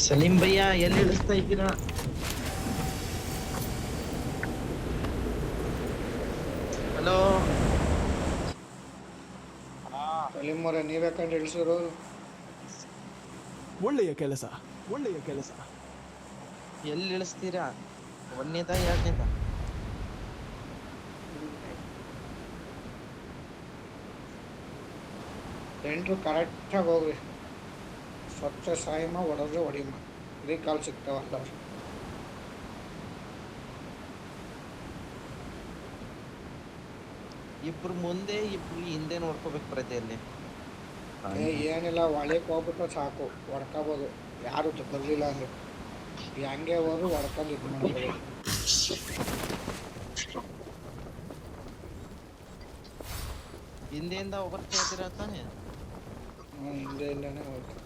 ಸಲೀಂ ಭಯ್ಯ ಎಲ್ಲಿ ಇಳಿಸ್ತಾ ಇದ್ದೀರಾ? ಹಲೋ ಸಲೀಮವ್ರೆ ನೀವೇ ಕಂಡು ಇಳಿಸಿರು. ಒಳ್ಳೆಯ ಕೆಲಸ, ಒಳ್ಳೆಯ ಕೆಲಸ. ಎಲ್ಲಿ ಇಳಿಸ್ತೀರಾ? ಒಂದನೇದ ಎರಡನೇದ? ಸೆಂಟ್ರು ಕರೆಕ್ಟಾಗಿ ಹೋಗ್ರಿ. ಸ್ವಚ್ಛ ಸಾಯಮ್ಮ, ಹೊಡೆದ್ರೆ ಹೊಡಿಮ್ಮ. ಫ್ರೀ ಕಾಲ್ ಸಿಗ್ತಾವಲ್ಲ. ಇಬ್ರು ಮುಂದೆ ಇಬ್ರು ಹಿಂದೆ ನೋಡ್ಕೋಬೇಕು ಪ್ರತಿಯಲ್ಲಿ. ಏನಿಲ್ಲ, ಒಳಕ್ಕೆ ಹೋಗ್ಬಿಟ್ರೆ ಸಾಕು, ಹೊಡ್ಕೋಬೋದು. ಯಾರು ಬರ್ಲಿಲ್ಲ ಅಂದ್ರೆ ಹಂಗೆ ಹೋದ್ರು ಹೊಡ್ಕೊಂಡು ಇದು ಮಾಡ್ಬೋದು. ಹಿಂದೆಯಿಂದ ಹೋಗ್ತಾ ಇದ್ದೀರಾ ತಾನೆ? ಹಿಂದೆಯಿಂದಾನೆ ಹೋಗ್ತು.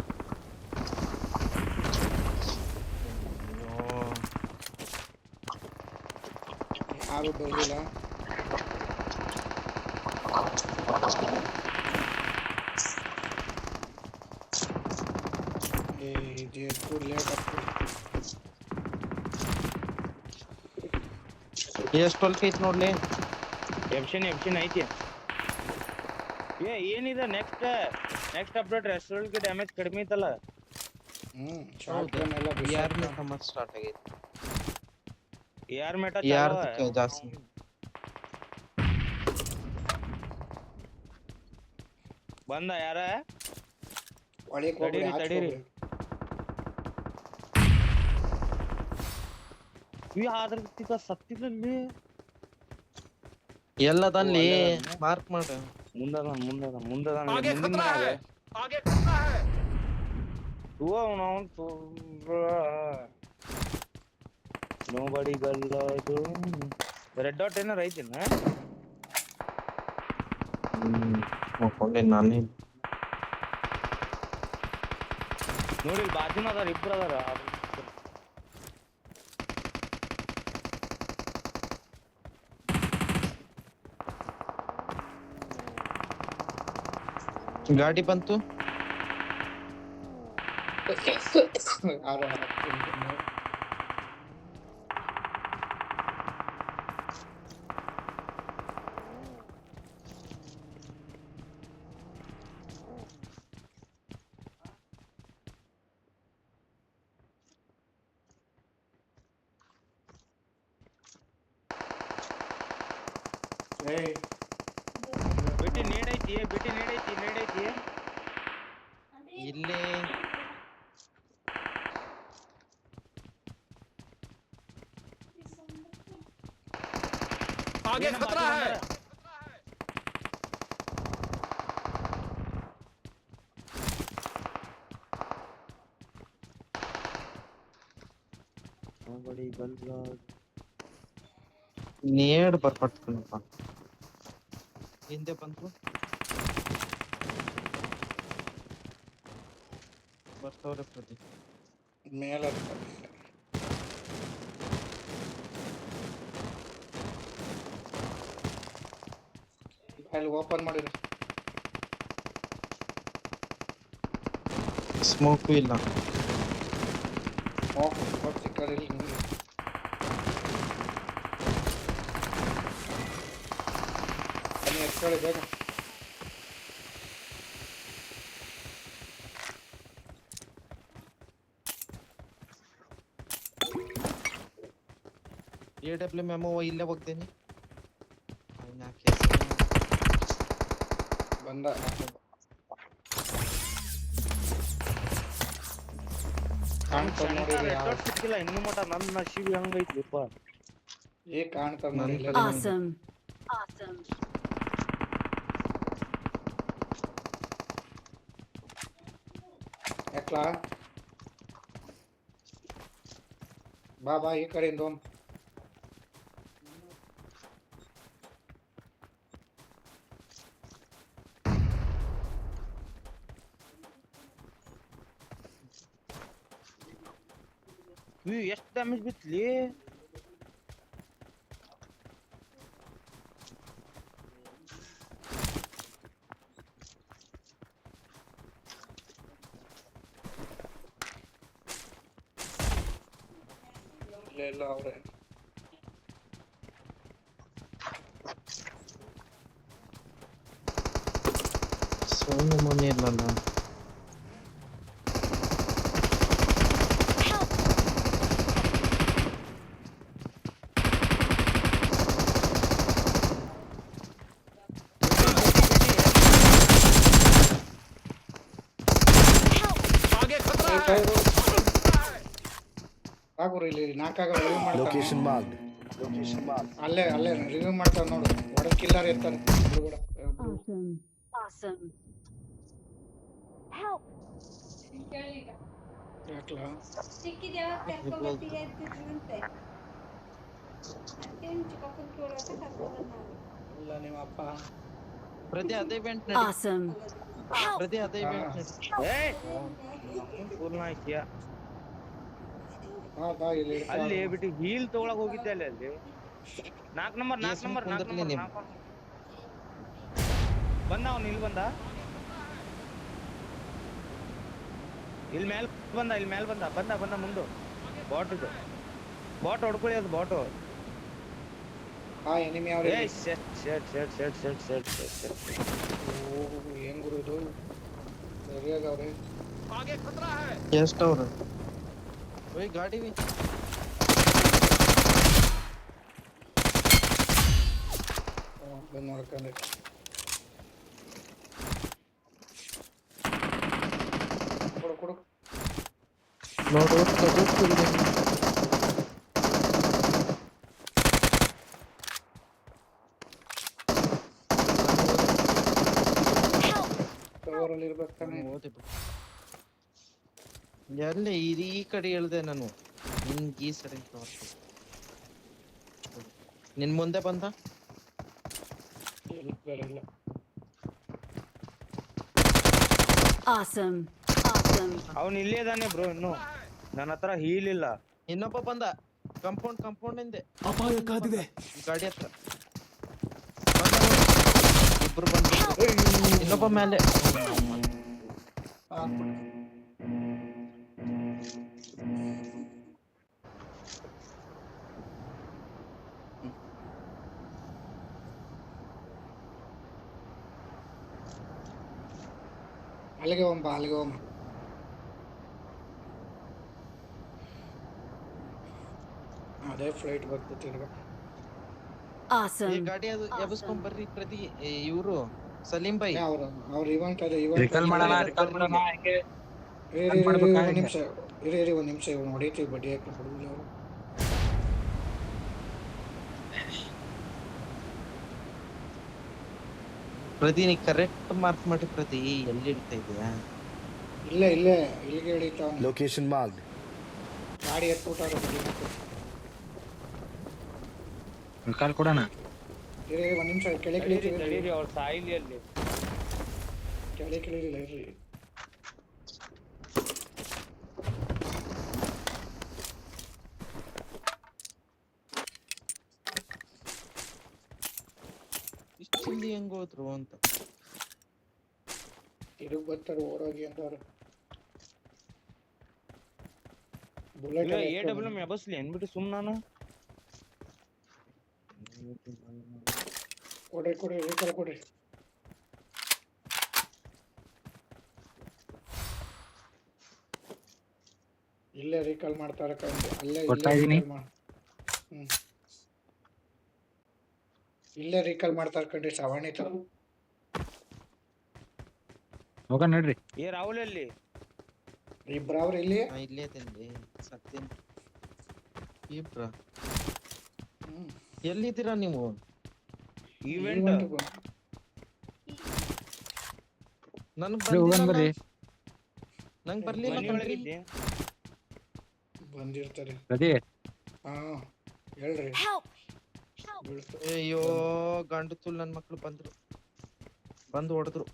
ಯಾರು ಬರ್ಲಿಲ್ಲ. ಇದು ಲೇಟ್ ಆಗ್ತದೆ. ಎಷ್ಟು ಹೊಲ್ಕೈತ್ ನೋಡ್ಲಿ. ಎಪ್ಷನ್ ಐತಿ. ಏನಿದೆ ನೆಕ್ಸ್ಟ್ ಅಪ್ಡೇಟ್ ರೆಸ್ಟೋರೆಂಟ್ ಡ್ಯಾಮೇಜ್ ಕಡಿಮೆ ಐತಲ್ಲ. ಶಾರ್ಟ್ ಗನ್ ಎಲ್ಲ ಯಾರನೇ ಕಮ್ಮತ್ ಸ್ಟಾರ್ಟ್ ಆಗೈತಿ. ಯಾರ್ ಮೇಟ ಯಾರ್ದಕ್ಕೆ ಜಾಸ್ತಿ? ಬಂದ ಯಾರ ಒಳಕ್ಕೆ ಹೋಗ್ರಿ, ತಡೀರಿ. ಆದ್ರ ಸತ್ತಿದಲ್ಲಿ ಎಲ್ಲದಲ್ಲಿ ಮಾರ್ಕ್ ಮಾಡ. ಮುಂದದ ನೋಬಡಿ ಗಲ್ಲದು ರೆಡ್ ಡಾಟ್ ಏನಾರ ಐತಿನ? ನೋಡ್ಕೊಂಡೆ ನಾನೇ. ನೋಡಿ ಬಾಜುನ ಅದಾರ, ಇಬ್ರು ಅದಾರ. ಗಾಡಿ ಬಂತು. ಬಿಟ್ಟಿ ನೇಡೈತಿ ಇಲ್ಲಿ आगे खतरा है. ನೇಡ್ ಬರ್ಪಟ್ಕಣಪ್ಪ. ಹಿಂದೆ ಬಂತು, ಬರ್ತವ್ರೆ ಪ್ರತಿ ಮೇಲೆ. ಅಲ್ಲಿ ಓಪನ್ ಮಾಡಿರಿ. ಸ್ಮೋಕು ಇಲ್ಲ. ಸಿಕ್ಕರಿಲ್ಲ. ಎತ್ಕೊಳ್ಳಿ ಬೇಗ. AW ಮೆಮೋ ಇಲ್ಲೇ ಹೋಗ್ತೇನೆ. ಬಂದ ಸಿಕ್ಕಿಲ್ಲ ಇನ್ನು ಮಟ. ನನ್ನ ನಶೀಬಿ ಹಂಗೈತಿಪ್ಪ. ಕಾಣ್ತಾರ ನೋಡಿ. Awesome. ಎಕ್ಲಾ ಬಾ ಈ ಕಡೆಯಿಂದ ಹೋಮ್. ಎಷ್ಟು ಡ್ಯಾಮೇಜ್ ಬಿತ್ಲಿ. ಇಲ್ಲ ಅವ್ರೆ ಸೋನು ಮನೆ ಇಲ್ಲಲ್ಲ. आगे खतरा है ಸಾಕು ಇಲ್ಲಿ ನಾಲ್ಕಾಗ ರಿವ್ಯೂ Location ಮಾಡ್ತಾನೆ marked. ಅಲ್ಲೇ ರಿವ್ಯೂ ಮಾಡ್ತಾನೆ ನೋಡು ಒಡ ಕಿಲ್ಲರ್ ಇರ್ತಾನೆ ಹುಡುಗಡ Awesome. Awesome. Help. ಯಾಕ್ಲಾ ಸಿಕ್ಕಿದೆ ಯಾವಾಗ ಕರ್ಕೊಂಡ್ಬರ್ತೀಯ ಅಂತಿದ್ರಂತೆ ಅದಕ್ಕೆ ಚಿಕ್ಕಪ್ಪನ ಕೇಳೋಕೆ ಕರ್ಕೊಂಡ್ಬಂದ ನಾವು ಇಲ್ಲ ನಿಮ್ಮ ಅಪ್ಪ ಪ್ರತಿ ಅದೇ ಇವೆಂಟ್ ನಡಿ. Awesome. ಪ್ರತಿ ಅದೇ ಇವೆಂಟ್ ನಡಿ. ಏಯ್ ಫುಲ್ ನಾಯ್ಕಿಯ ಬಾ ಇಲ್ಲಿ ಇರ್ತಾನೆ. ಅಲ್ಲಿ ಬಿಟ್ಟು ಹೀಲ್ ತಗೊಳಕ್ ಹೋಗಿದ್ದೆ ಅಲ್ಲಿ 4 ನಂಬರ್ Yes, ಕುಂದ್ರಲಿ ನೀವು. ಬಂದ ಅವ್ನು ಇಲ್ಲಿ ಬಂದ ಇಲ್ಲಿ ಮೇಲ್ ಬಂದ ಮುಂದು ಬಾಟ್ ಇದು ಬಾಟ್ ಹೊಡ್ಕೊಳ್ಳಿ ಅದು ಬಾಟು ಎನಿಮಿ ಅವ್ರೆ ಏಯ್ ಶೆಟ್ ಏನ್ ಗುರು ಇದು ಸರಿಯಾಗ ಅವ್ರೆ आगे खतरा है ಎಷ್ಟು ಅವ್ರು ಓಯ್ ಗಾಡಿ ಬಿ ಬಂದು ನೋಡ್ಕೊಂಡೆ ಕೊಡು ನೋಡು ತಗೋತಿಲ್ಲ. ಕವರಲ್ಲಿ ಇರ್ಬೇಕು ತಾನೆ ಓದಿ ಬಿಡು. ಎಲ್ಲಿ ಈ ಕಡೆ ಹೇಳ್ದೆ ನಾನು ನಿನ್ಗೆ ಈ ಸರಿ ತೋರ್ಸ್ತೀನಿ. ನಿನ್ ಮುಂದೆ ಬಂದ ಬರಲ್ಲ Awesome. Awesome. ಅವ್ನು ಇಲ್ಲೇ ಇದಾನೆ ಬ್ರೋ ಇನ್ನು ನನ್ನ ಹತ್ರ ಹೀಲ್ ಇಲ್ಲ ಇನ್ನೊಬ್ಬ ಬಂದ ಕಂಪೌಂಡ್ ಹಿಂದೆ ಅಪಾಯ ಕಾದಿದೆ ಗಾಡಿ ಹತ್ರ ಬಂದ ನೋಡಿ. ಇಬ್ರು ಬಂದ ಇನ್ನೊಬ್ಬ ಮೇಲೆ ಅಲ್ಲಿಗೆ ಹೋಗಮ್ಮ ಅದೇ ಫ್ಲೈಟ್ ಬರ್ತೈತಿ ಇರ್ಬೇಕು ಈ Awesome. ಗಾಡಿ ಅದು ಎಬ್ಸ್ಕೊಂಡ್ ಬರ್ರಿ ಪ್ರತಿ ಇವ್ರು ಸಲೀಂ ಭಾಯ್ ಅವ್ರ ಇವೆಂಟ್ ಅದೇ ಒಂದ್ ನಿಮಿಷ ಇವ್ನು ಹೊಡಿತೀವಿ ಬಡ್ಡಿ ಹಾಕಿ ಹುಡುಗಿಲ್ಲ ಅವರು ಪ್ರತಿ ನೀ ಕರೆಕ್ಟ್ ಮಾರ್ಕ್ ಮಾಡಿ ಪ್ರತಿ ಎಲ್ಲಿ ಇಡ್ತಾ ಇದೆಯಾ ಇಲ್ಲೇ ಇಲ್ಲಿಗೆ ಹಿಡಿತಾವ Location marked. ಗಾಡಿ ಎತ್ಬಿಟ್ಟಾರ ಬಡ್ಡಿ ಕಾಲ್ ಕೊಡೋಣ ಒಂದ್ ನಿಮಿಷ ಕೆಳಗೆ ನಡೀರಿ ಅವ್ರ ಸಾಯಿಲಿ ಅಲ್ಲಿ ಕೆಳಗಿಳಿರಿಲ್ಲ ಇರ್ರಿ ಇಷ್ಟು ಜಲ್ದಿ ಹೆಂಗ್ ಹೋದ್ರು ಅಂತ ತಿರುಗ್ ಬರ್ತಾರೆ ಓಡೋಗಿ ಅಂತಾರ ಇಲ್ಲ AWM ಎಬಸ್ಲಿ ಅನ್ಬಿಟ್ಟು ಸುಮ್ ನಾನು ಕೊಡ್ರಿ ರಿಕಲ್ ಕೊಡ್ರಿ ಇಲ್ಲೇ ರಿಕಾಲ್ ಮಾಡ್ತಾರ ಅಲ್ಲೇ ಕೊಡ್ತಾ ಇದೀನಿ. ಇಲ್ಲೇ ರಿಕಾಲ್ ಮಾಡ್ತಾರ ಕಣ್ರಿ ಸವಾಣಿ ತರ ಹೋಗ ನೋಡ್ರಿ ಏ ರಾಹುಲ್ ಅಲ್ಲಿ ಇಬ್ರಾವ್ರ ಇಲ್ಲಿ ನಾ ಇಲ್ಲೇ ತಿಂದೆ ಸತ್ತೀನಿ ಇಬ್ರ ಎಲ್ಲಿದ್ದೀರಾ ನೀವು ಈವೆಂಟ್ ನನಗ್ ಹೋಗನ್ ಬರ್ರಿ ನಂಗ್ ಬರ್ಲಿಲ್ಲ ಮನೆ ಕಣ್ರೀ. ಒಳಗಿದ್ದೆ ಬಂದಿರ್ತಾರೆ ಪ್ರತಿ ಹಾ ಹೇಳ್ರಿ Help. ಬೀಳ್ತು. ಅಯ್ಯೋ ಗಂಡು ತುಲ್ ನನ್ ಮಕ್ಳು ಬಂದು ಹೊಡೆದ್ರು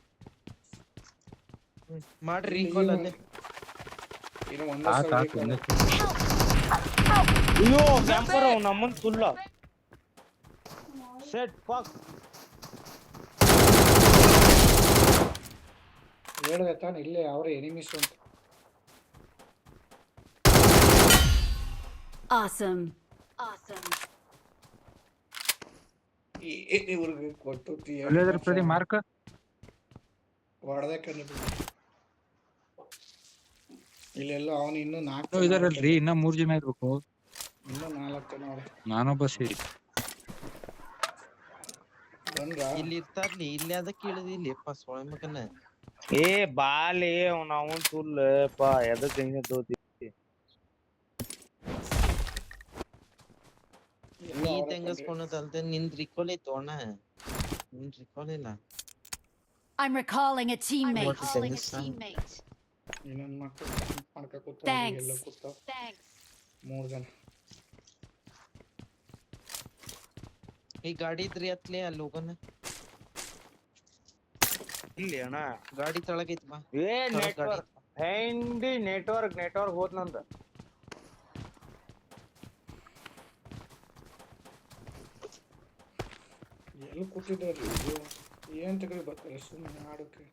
ಮಾಡ್ರಿ recall ಅಲ್ಲೇ ಇನ್ನು ಒಂದೇ ಸಾಕು ಸಲ ಸಾಕು recall. ಅಯ್ಯೋ ಕ್ಯಾಂಪರ್ ಅವ್ನು ನಮ್ಮನ್ ತುಲ್ಲ ಸೆಟ್ ಪಾಕ್ ಹೇಳ್ದೆ ತಾನೆ ಇಲ್ಲೇ ಅವ್ರ ಎನಿಮೀಸ್ ಅಂತ Awesome. Awesome. ಇವ್ರಿಗೆ ಕೊಟ್ಟು ಎಲ್ಲಿದ್ರ ಪ್ರತಿ ಮಾರ್ಕ್ ಹೊಡೆದೇ ಕಂಡು ಇಲ್ಲೆಲ್ಲೋ ಅವನು ಇನ್ನೂ 4 ಇದಾರಲ್ರಿ ಇನ್ನ 3 ಜನ ಇರ್ಬೇಕು. ಇನ್ನೂ 4 ಜನ ಅವ್ರೆ. ನಾನೊಬ್ಬ ಸೇರಿ ಬಂದ್ರ ಇಲ್ಲಿ ಇರ್ತಾರ್ಲಿ, ಇಲ್ಲಿ ಅದಕ್ಕೆ ಇಳಿದಿಲ್ಲಪ್ಪ ಸೊಳೆ ಮಗನ. ಏ ಬಾಲೆ ಅವ್ನ ತುಲ್ ಪಾ ಎದಕ್ ಹಿಂಗ ತೋತಿ. ನೀ ತೆಂಗಸ್ಕೊಳದಲ್ದೆ ನಿನ್ ರಿಕಾಲ್ ಐತೋ ಅಣ್ಣ, ನಿನ್ ರಿಕಾಲ್ ಇಲ್ಲ. I'm recalling a teammate. What is this sound? ಇನ್ನೊಂದು ಮಕ್ಕಳು ಮಾಡ್ಕ ಕೂತ Thanks. ಎಲ್ಲ ಕೂತ Thanks. 3 ಜನ. ಈ ಗಾಡಿ ಇದ್ರಿ ಅತ್ಲೆ ಅಲ್ಲಿ ಹೋಗೋಣ. ಇಲ್ಲಿ ಅಣ್ಣ ಗಾಡಿ ತಳಗೈತಿ ಬಾ. ಏ ಗಾಡಿ. ನೆಟ್ವರ್ಕ್ ಹೆಂಡಿ ನೆಟ್ವರ್ಕ್ ಹೋತ್ ನಂದ. ಎಲ್ಲಿ ಕೂತಿದ್ದಾರ್ರಿ ಇದು? ಏನ್ ತಗೊಳ್ಳಿ ಬರ್ತಾರೆ ಸುಮ್ಮನೆ ಆಡೋಕೆ.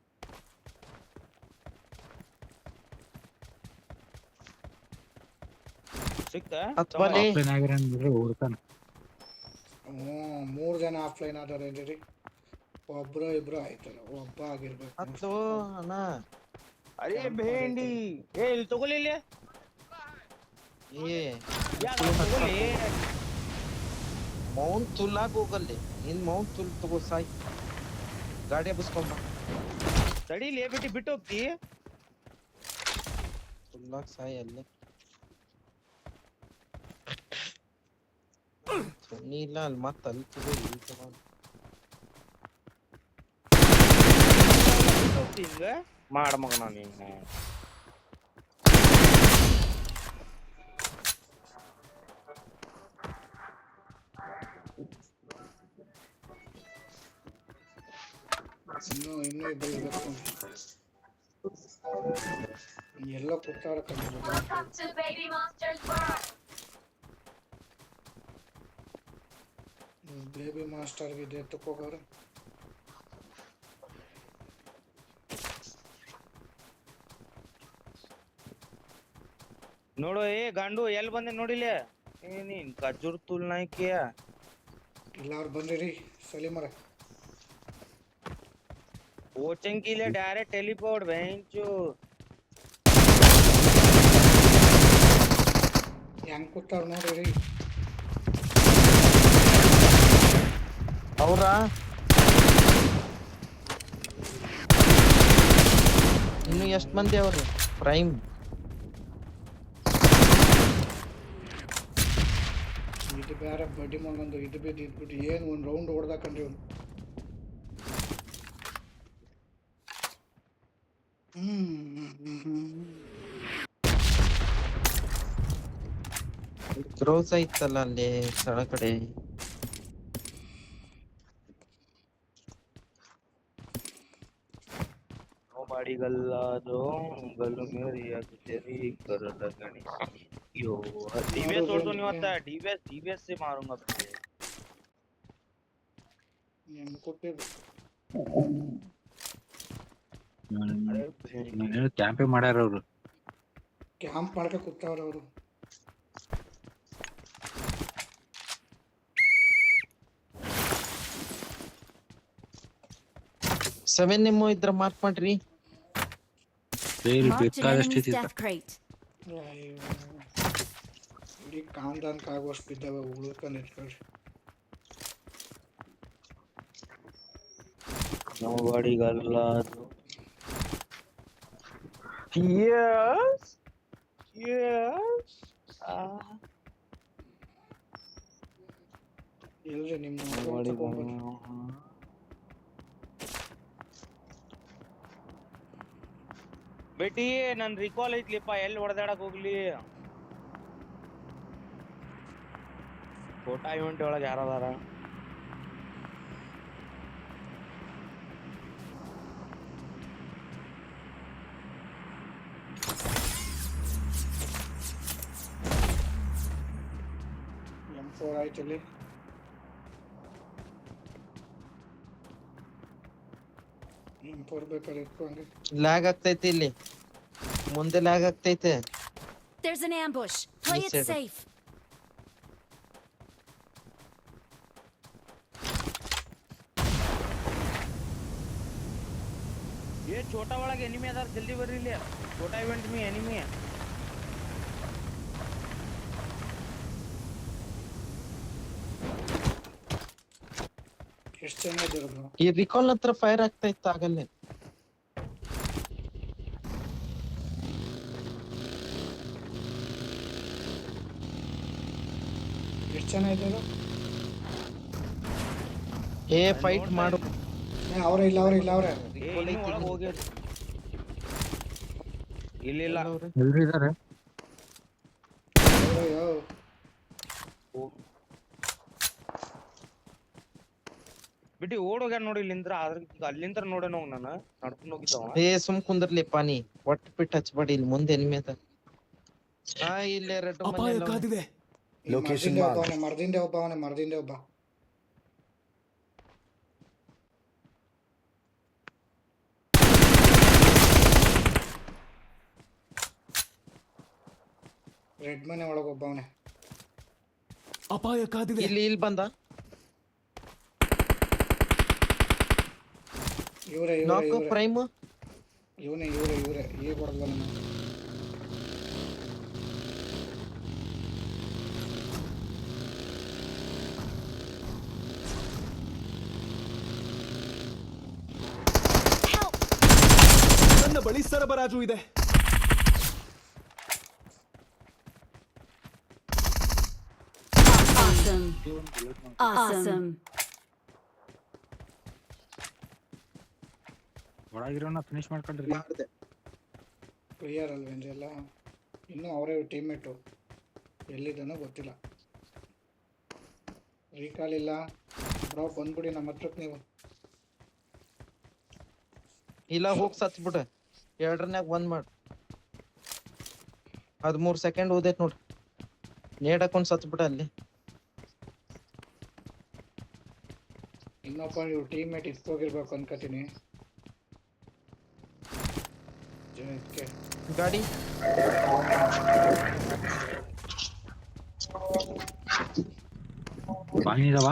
ಸಿಕ್ತ ಹತ್ವಲೆ ಆಫ್ಲೈನ್ ಆಗಿರಂದ್ರೆ ಹುಡ್ತಾನ. 3 ಜನ ಆಫ್ಲೈನ್ ಆದಾರೇನ್ರಿ? ಒಬ್ರು ಇಬ್ರು ಆಯ್ತಲ್ಲ, ಒಬ್ಬ ಆಗಿರ್ಬೇಕು. ಹತ್ತು ಅಣ್ಣ. ಅರೇ ಭೇಂಡಿ ಏ ಇಲ್ಲಿ ತಗೊಳ್ಳಿ ಇಲ್ಲಿ ಏ ತಗೊಳ್ಳಿ. ಮೌಂಟ್ ತುಲ್ಲಾಗ ಹೋಗಲ್ಲಿ, ನಿನ್ ಮೌಂಟ್ ತುಲ್ ತಗೋ ಸಾಯ್. ಗಾಡಿ ಹಬ್ಬಿಸ್ಕೊಂಬ. ತಡಿಲಿ ಬಿಟ್ಟು ಹೋಗ್ತಿ. ತುಲ್ಲಾಗ ಸಾಯ್ ಅಲ್ಲೇ. ನೀ ಇಲ್ಲ ಅಲ್ಲಿ ಮತ್ತ ಅಲ್ಲಿ ತಗೋ ಇಲ್ಲಿ ತಗೋ. ಹಿಂಗ ಮಾಡ ಮಗನ ನೀನು. ಇನ್ನೂ ಇಬ್ರು ಇರ್ಬೇಕು. ಎಲ್ಲ ಕೂತಾರ ಬೇಬಿ ಮಾಸ್ಟರ್ಗೆ ಇದೆ ತಕೋಗಾರ. ನೋಡು ಏ ಗಂಡು ಎಲ್ಲಿ ಬಂದೆ ನೋಡಿಲೆ. ಏ ನೀನ್ ಖಜೂರ್ ತುಲ್ ನಾಯ್ಕಿಯ. ಎಲ್ಲಾರು ಬಂದಿರಿ ಸಲೀಮರ. कोचिंग के लिए डायरेक्ट टेलीपोर्ट बेंचो ಹೆಂಗ್ ಕೂತಾರ ನೋಡ್ರಿ. ಅವ್ರ ಇನ್ನು ಎಷ್ಟ್ ಮಂದಿ ಅವ್ರಿ ಪ್ರೈಮ್? ಇದು ಬೇರೆ ಬಡ್ಡಿ ಮಗಂದು ಇದು ಬಿದ್ದು ಇದ್ಬಿಟ್ಟು ಏನು ಒಂದು ರೌಂಡ್ ಹೊಡೆದಾಕಂಡ್ರಿ ಅವ್ನು. ಕ್ರೋಸ್ ಐತಲ್ಲ ಅಲ್ಲಿ ಸ್ಥಳ ಕಡೆ. नोबडी गल्ला दो गल मेरी तेरी कर लगनी यो डीवीएस छोड़ तो नहीं होता है. डीवीएस से मारूंगा तुझे. ಹೆಂಗ್ ಕೊಟ್ಟಿದ್ರು ಕ್ಯಾಂಪೇ ಮಾಡ್ಯಾರ ಅವ್ರು. ಕ್ಯಾಂಪ್ ಮಾಡ್ಕ ಕೂತಾವ್ರ ಅವರು. ಸೆವೆನ್ ನಿಮ್ಮು ಇದ್ರ ಮಾರ್ಕ್ ಮಾಡ್ರಿ. ಬೇರೆ Marked an ಬೇಕಾದಷ್ಟು enemy's ಐತಿ. death crate. ಇಡೀ ಕಾಂದಾನ್ಕ ಆಗುವಷ್ಟು ಬಿದ್ದಾವ, ಉಳ್ಕೊಂಡ್ ಇಟ್ಕೊಳ್ರಿ. नोबडी गल्ला दो यस यस ಇಲ್ರಿ ನಿಮ್ಮ नोबडी बेटी नन रिकॉल ಐತ್ಲಿಪ್ಪ, ಎಲ್ಲಿ ಹೊಡೆದಾಡಕ್ ಹೋಗ್ಲಿ. ಫೋಟೋ ಇವೆಂಟ್ ಒಳಗೆ ಯಾರದಾರ? M4 ಆಯ್ತಲ್ಲಿ. M4 ಬೇಕಾದ್ರೆ ಇಟ್ಕೊ ಹಂಗೆ. ಲ್ಯಾಗ್ ಆಗ್ತೈತಿ ಇಲ್ಲಿ, ಮುಂದೆ ಲ್ಯಾಗ್ ಆಗ್ತೈತೆ. There's an ambush. Play Yes, it sir. safe. ಏ ಛೋಟಾ ಒಳಗೆ ಎನಿಮಿ ಅದಾರ, ಜಲ್ದಿ ಬರ್ರಿ ಇಲ್ಲಿ. ಛೋಟಾ ಇವೆಂಟ್ ಮೀ ಎನಿಮಿ. ಎಷ್ಟು ಜನ ಇದ್ರು ಬ್ರೋ? ಈ ರಿಕಾಲ್ ಹತ್ರ ಫೈರ್ ಆಗ್ತಾ ಇತ್ತು ಆಗಲ್ಲೇ. ಎಷ್ಟು ಜನ ಇದ್ರು? ಏ ಫೈಟ್ ಮಾಡು. ಅವ್ರೆ ಇಲ್ಲ ಅವ್ರೆ ಇಲ್ಲ ಅವ್ರೆ. ಏ ಇನ್ನೂ ಒಳಗ್ ಹೋಗ್ಯಾರ. ಇಲ್ಲ ಎಲ್ರು ಇದಾರೆ. ಅಯ್ಯೋ ಬಿಟ್ಟು ಓಡೋಗ್ಯಾರ ನೋಡಿ ಇಲ್ಲಿಂದ್ರ. ಅಲ್ಲಿಂದ ನೋಡೇನ ಹೋಗ್ ನಾನು ನಡ್ಕೊಂಡು ಹೋಗಿದ್ದವ. ಏ ಸುಮ್ ಕುಂದ್ರಲಿ ಪಾನಿ ಒಟ್ಟು ಬಿಟ್ಟು ಹಚ್ಬೇಡಿ, ಇಲ್ಲಿ ಮುಂದೆ ಎನಿಮಿ ಅದ. ಇಲ್ಲೇ ರೆಡ್ ಅಪಾಯ ಮನೆ ಕಾದಿದೆ. Location ಮರದಿಂದ ಒಬ್ಬ. ರೆಡ್ ಮನೆ ಒಳಗೆ ಒಬ್ಬವನೆ. ಅಪಾಯ ಕಾದಿದೆ. ಇಲ್ಲಿ ಬಂದ. ಇವ್ರೆ ನಾಲ್ಕು ಪ್ರೈಮ್. ಇವರೇ ಈಗ ಹೊಡೆದ ನಾನು. ನನ್ನ ಬಳಿ ಸರಬರಾಜು ಇದೆ. Awesome. Awesome. ಒಳಗಿರೋನ ಫಿನಿಶ್ ಮಾಡ್ಕೊಂಡ್ರಿ. ಮಾಡ್ದೆ. ಕ್ಲಿಯರ್ ಅಲ್ವೇನ್ರಿ ಎಲ್ಲ? ಇನ್ನೂ ಅವರೇ ಟೀಮ್ಮೇಟು ಎಲ್ಲಿದ್ದಾನೋ ಗೊತ್ತಿಲ್ಲ. ರೀಕಾಲ್ ಇಲ್ಲ ಬ್ರೋ, ಬಂದ್ಬಿಡಿ ನಮ್ಮ ಹತ್ರಕ್ಕೆ ನೀವು. ಇಲ್ಲ ಹೋಗಿ ಸತ್ಬಿಡ. ಎರಡರ್ನ್ಯಾಗ ಒಂದ್ ಮಾಡು. 13 ಸೆಕೆಂಡ್ ಓದೈತ್ ನೋಡ್ರಿ. ನೇಡಕ್ಕೊಂದ್ ಸತ್ಬಿಡ ಅಲ್ಲಿ. ಇನ್ನೊಬ್ಬ ಇವ್ರು ಟೀಮ್ಮೇಟ್ ಇಟ್ಕೋಗಿರ್ಬೇಕು ಅನ್ಕೋತೀನಿ. ಇದಕ್ಕೆ ಗಾಡಿ ಬಾಯಿದಾವ.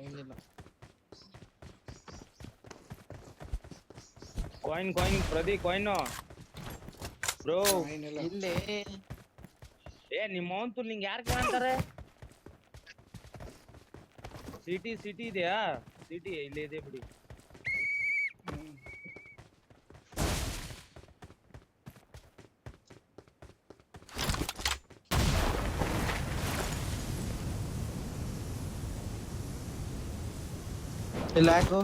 ಏನಿಲ್ಲ. ಕಾಯಿನ್ ಪ್ರದಿ ಕಾಯಿನ್ ಬ್ರೋ. ಏನಿಲ್ಲ. ಇಲ್ಲೇ ಏ ನಿಮ್ಮವಂತೂ ನಿಂಗೆ ಯಾರು ಕೇಳ್ತಾರೆ? ಸಿಟಿ ಇದೆಯಾ? ಸಿಟಿ ಇಲ್ಲೇ ಇದೆ ಬಿಡಿ. ಇಲ್ಲ ಯಾಕೋ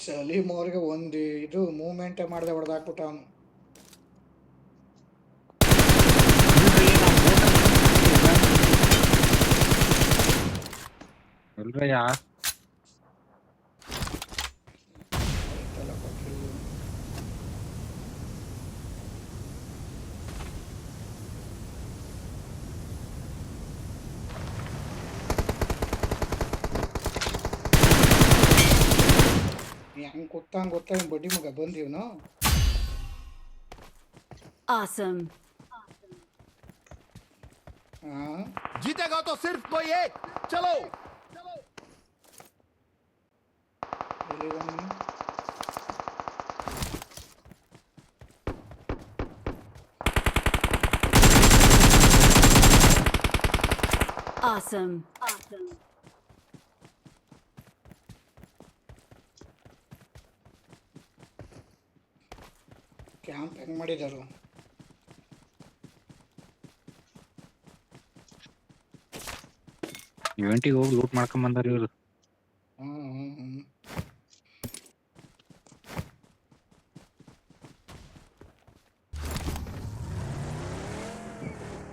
ಸಲೀಮ್ ಅವ್ರಿಗೆ ಒಂದು ಇದು ಮೂವ್ಮೆಂಟೇ ಮಾಡದೆ ಹೊಡೆದಾಕ್ಬಿಟ್ಟ ಅವನು. ಎಲ್ರಯ್ಯ ಹೆಂಗ್ ಗೊತ್ತಾ ಬಡ್ಡಿ ಮಗ ಬಂದಿವ್ನು. Awesome. जीतेगा तो सिर्फ कोई एक. चलो. Awesome. ಕ್ಯಾಂಪ್ ಹೆಂಗ್ ಮಾಡಿದಾರು? ಇವೆಂಟಿಗೆ ಹೋಗಿ ಲೂಟ್ ಮಾಡ್ಕೊಂಡ್ ಬಂದಾರ ಇವ್ರು.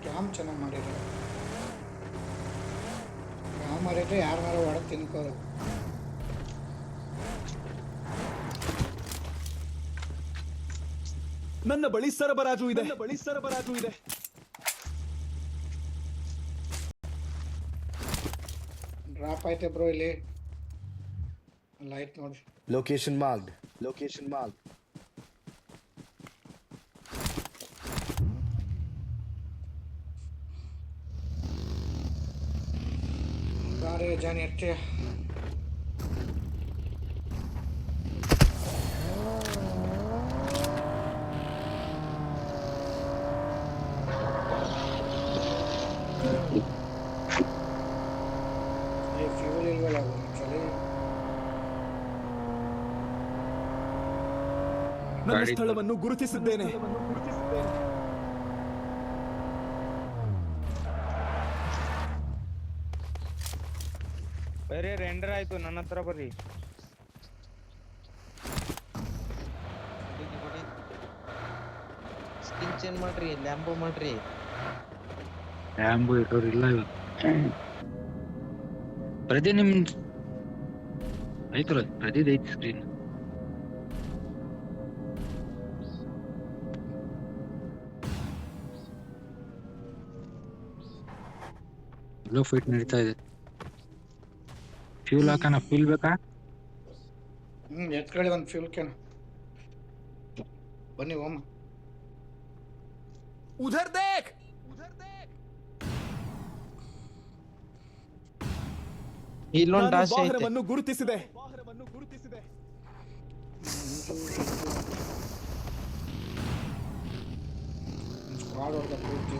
ಕ್ಯಾಂಪ್ ಚೆನ್ನಾಗಿ ಮಾಡಿದ್ರು. ಕ್ಯಾಂಪ್ ಮಾಡಿದ್ರೆ ಯಾರನ್ನಾರು ಹೊಡೆದು ತಿನ್ಕೋರು. ನನ್ನ ಬಳಿ ಸರಬರಾಜು ಇದೆ. ಡ್ರಾಪ್ ಆಯ್ತೆ ಬ್ರೋ ಇಲ್ಲಿ. ಲೈಟ್ ನೋಡಿ. Location marked. ಅರೆ ಜಾನಿ ಅಷ್ಟೇ. ಫ್ಯೂಲ್ ಇಲ್ವಲ್ಲ ಚಳಿ. ನನ್ನ ಸ್ಥಳವನ್ನು ಗುರುತಿಸಿದ್ದೇನೆ. ಬೇರೆ ರೆಂಡರ್ ಆಯ್ತು, ನನ್ನ ಹತ್ರ ಬರ್ರಿ. ಸ್ಕಿನ್ ಚೇಂಜ್ ಮಾಡ್ರಿ, ಲ್ಯಾಂಬೋ ಮಾಡ್ರಿ. ರ್ಯಾಂಬೋ ಇರೋರು ಇಲ್ಲ ಇವತ್ತು. ಪ್ರತಿ ನಿಮ್ ಐತಲ್ಲ, ಪ್ರತಿದ್ ಐತಿ ಸ್ಕ್ರೀನ್. ಎಲ್ಲೋ ಫೈಟ್ ನಡೀತಾ ಇದೆ. ಫ್ಯೂಲ್ ಹಾಕಣ, ಫ್ಯೂಲ್ ಬೇಕಾ? ಎತ್ಕೊಳ್ಳಿ ಒಂದು ಫ್ಯೂಲ್ ಕ್ಯಾನ್. ಬನ್ನಿ ಹೋಮ. उधर देख. ಇಲ್ಲೊಂದು ಡಾಶ್ ಐತೆ. ವಾಹನವನ್ನು ಗುರುತಿಸಿದೆ. ಸ್ಕ್ವಾಡ್ ಹೊಡೆದ ಪೂರ್ತಿ.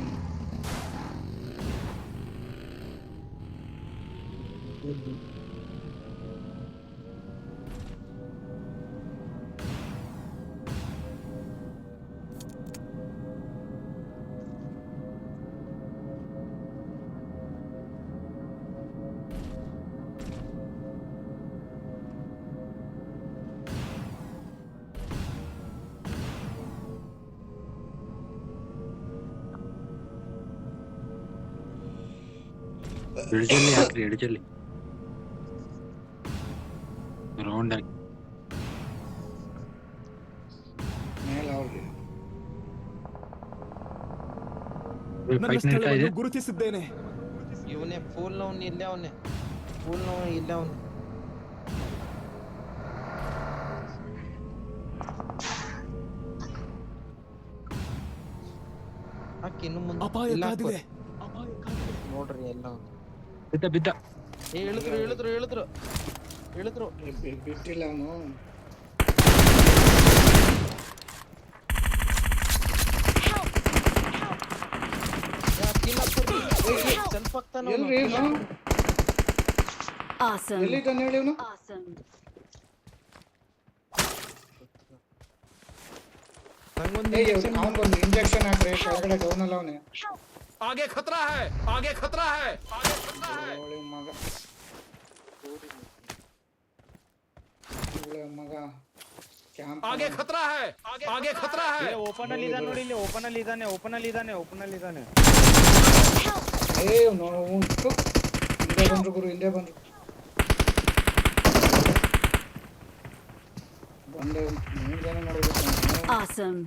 ಎಡ್ಜಲ್ಲಿ ಹಾಕ್ರಿ, ಎಡ್ಜಲ್ಲಿ ರೌಂಡ್ ಹಾಕಿ. ಮೇಲೆ ಅವ್ರಿಗೆ ನನ್ನ ಫೈಟ್ ನಡೀತಾ ಇದೆ. ಸ್ಥಳವನ್ನು ಗುರುತಿಸಿದ್ದೇನೆ. ಇವನೇ ಫೂಲ್ ನೋವ್ನು ಇಲ್ಲೇ ಅವನೇ. ಫೂಲ್ ನೋವು ಇಲ್ಲೇ ಅವನೇ. ಹಾಕಿ ಇನ್ನು ಮುಂದೆ ಅಪಾಯ ಇಲ್ಲ ಕಾದಿದೆ. ನೋಡ್ರಿ ಎಲ್ಲ. ಬಿದ್ದ ಬಿದ್ದ. ಹೇಳಿದ್ರು ಬಿಟ್ಟಿಲ್ಲ ಅವನು. ಸ್ವಲ್ಪ ಆಗ್ತಾನ. ಎಲ್ರಿ ಇವನು? Awesome. ಎಲ್ಲಿದ್ದಾನೆ ಹೇಳಿ ಇವನು? Awesome. ಅವನಿಗೊಂದು ಇಂಜೆಕ್ಷನ್ ಹಾಕ್ರಿ. ಕೆಳಗಡೆ ಡೌನ್ ಅಲ್ಲ ಅವನೇ. आगे खतरा है, आगे खतरा है, आगे खतरा है. ಮಗ ಮಗ ಕ್ಯಾಂಪ್. आगे खतरा है, आगे खतरा है. ಓಪನ್ ಅಲ್ಲಿ ಇದಾನೆ ನೋಡಿ, ಇಲ್ಲಿ ಓಪನ್ ಅಲ್ಲಿ ಇದಾನೆ. ಹಿಂದೆ ಬಂದ್ರು ಗುರು, ಹಿಂದೆ ಬಂದ್ರು. ಬಂದೆ 3 ಜನ ನೋಡ್ಬೇಕು. Awesome.